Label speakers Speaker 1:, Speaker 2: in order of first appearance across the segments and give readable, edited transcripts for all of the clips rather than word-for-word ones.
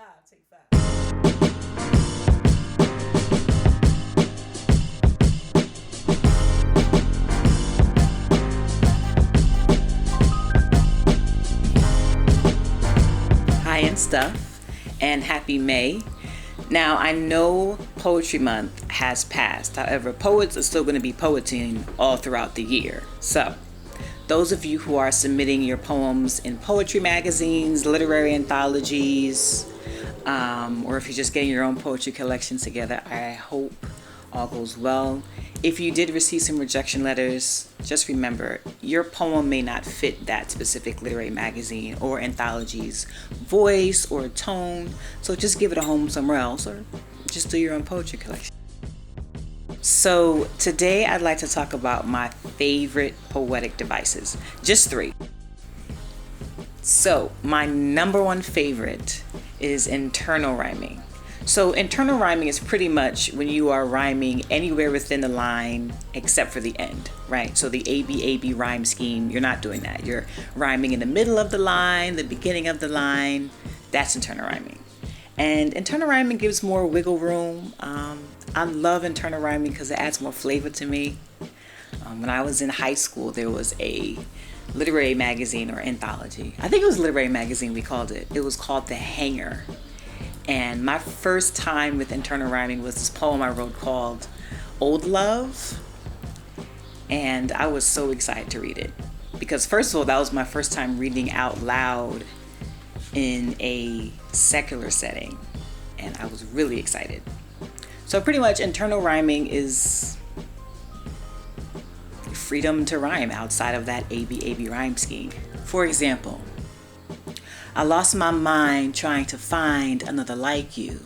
Speaker 1: live, take five. Hi and stuff, and happy May. Now, I know Poetry Month has passed. However, poets are still going to be poeting all throughout the year. So, those of you who are submitting your poems in poetry magazines, literary anthologies, or if you're just getting your own poetry collections together, I hope all goes well. If you did receive some rejection letters, just remember your poem may not fit that specific literary magazine or anthology's voice or tone, so just give it a home somewhere else or just do your own poetry collection. So today I'd like to talk about my favorite poetic devices. Just three. So my number one favorite is internal rhyming. So internal rhyming is pretty much when you are rhyming anywhere within the line except for the end, right? So the ABAB rhyme scheme, you're not doing that. You're rhyming in the middle of the line, the beginning of the line. That's internal rhyming. And internal rhyming gives more wiggle room. I love internal rhyming because it adds more flavor to me. When I was in high school, there was a literary magazine or anthology. I think it was a literary magazine we called it. It was called The Hanger. And my first time with internal rhyming was this poem I wrote called Old Love. And I was so excited to read it. Because first of all, that was my first time reading out loud in a secular setting. And I was really excited. So pretty much internal rhyming is freedom to rhyme outside of that ABAB rhyme scheme. For example, I lost my mind trying to find another like you.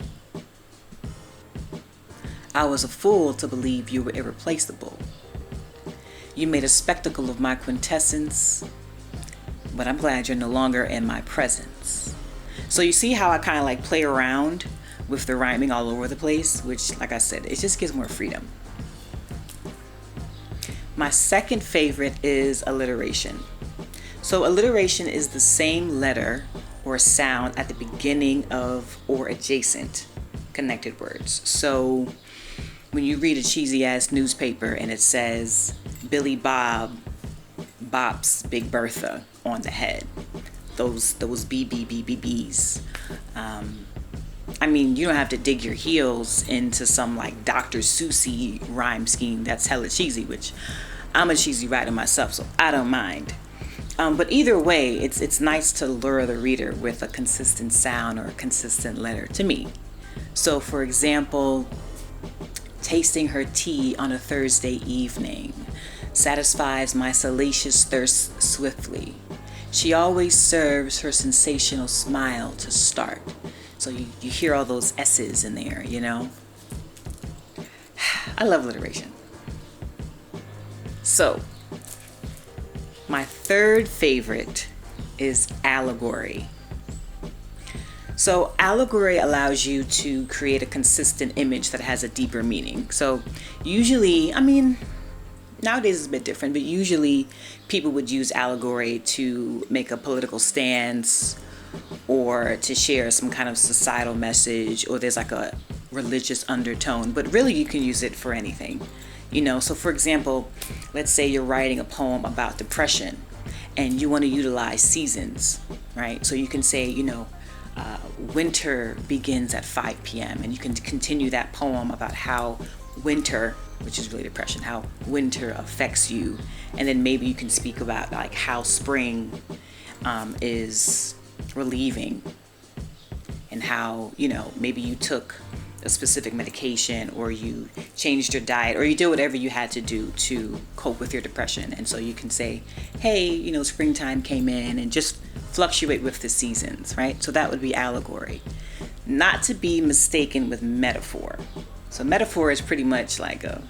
Speaker 1: I was a fool to believe you were irreplaceable. You made a spectacle of my quintessence, but I'm glad you're no longer in my presence. So you see how I kind of like play around with the rhyming all over the place, which, like I said, it just gives more freedom. My second favorite is alliteration. So alliteration is the same letter or sound at the beginning of or adjacent connected words. So when you read a cheesy ass newspaper and it says Billy Bob bops Big Bertha on the head, those BBBBBs. I mean, you don't have to dig your heels into some like Dr. Seussy rhyme scheme that's hella cheesy, which I'm a cheesy writer myself, so I don't mind. But either way, it's nice to lure the reader with a consistent sound or a consistent letter to me. So for example, tasting her tea on a Thursday evening satisfies my salacious thirst swiftly. She always serves her sensational smile to start. So you hear all those S's in there, you know? I love alliteration. So, my third favorite is allegory. So allegory allows you to create a consistent image that has a deeper meaning. So usually, I mean, nowadays it's a bit different, but usually people would use allegory to make a political stance or to share some kind of societal message, or there's like a religious undertone, but really you can use it for anything. You know, so for example, let's say you're writing a poem about depression and you want to utilize seasons, right? So you can say, you know, winter begins at 5 p.m. and you can continue that poem about how winter, which is really depression, how winter affects you. And then maybe you can speak about like how spring is relieving and how, you know, maybe you took a specific medication or you changed your diet or you did whatever you had to do to cope with your depression. And so you can say, hey, you know, springtime came in, and just fluctuate with the seasons, right? So that would be allegory. Not to be mistaken with metaphor. So metaphor is pretty much like a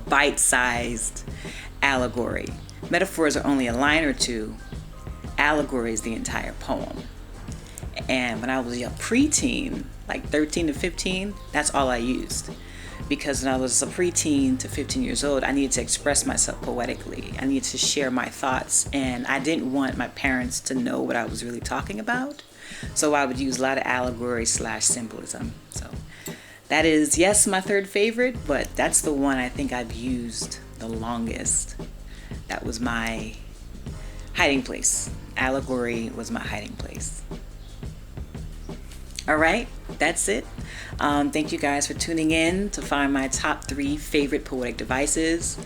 Speaker 1: bite-sized allegory. Metaphors are only a line or two. Allegory is the entire poem. And when I was a preteen, like 13 to 15, that's all I used. Because when I was a preteen to 15 years old, I needed to express myself poetically. I needed to share my thoughts, and I didn't want my parents to know what I was really talking about. So I would use a lot of allegory / symbolism. So that is, yes, my third favorite, but that's the one I think I've used the longest. That was my hiding place. Allegory was my hiding place. All right, that's it. Thank you guys for tuning in to find my top 3 favorite poetic devices.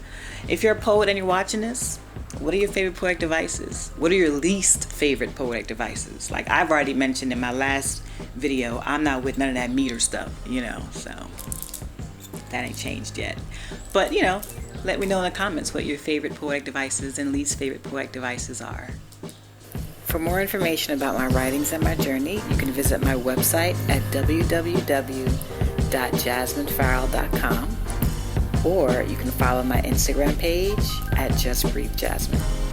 Speaker 1: If you're a poet and you're watching this, what are your favorite poetic devices? What are your least favorite poetic devices? Like I've already mentioned in my last video, I'm not with none of that meter stuff, so that ain't changed yet. But, let me know in the comments what your favorite poetic devices and least favorite poetic devices are. For more information about my writings and my journey, you can visit my website at www.jasminefarrell.com, or you can follow my Instagram page at JustBreatheJasmine.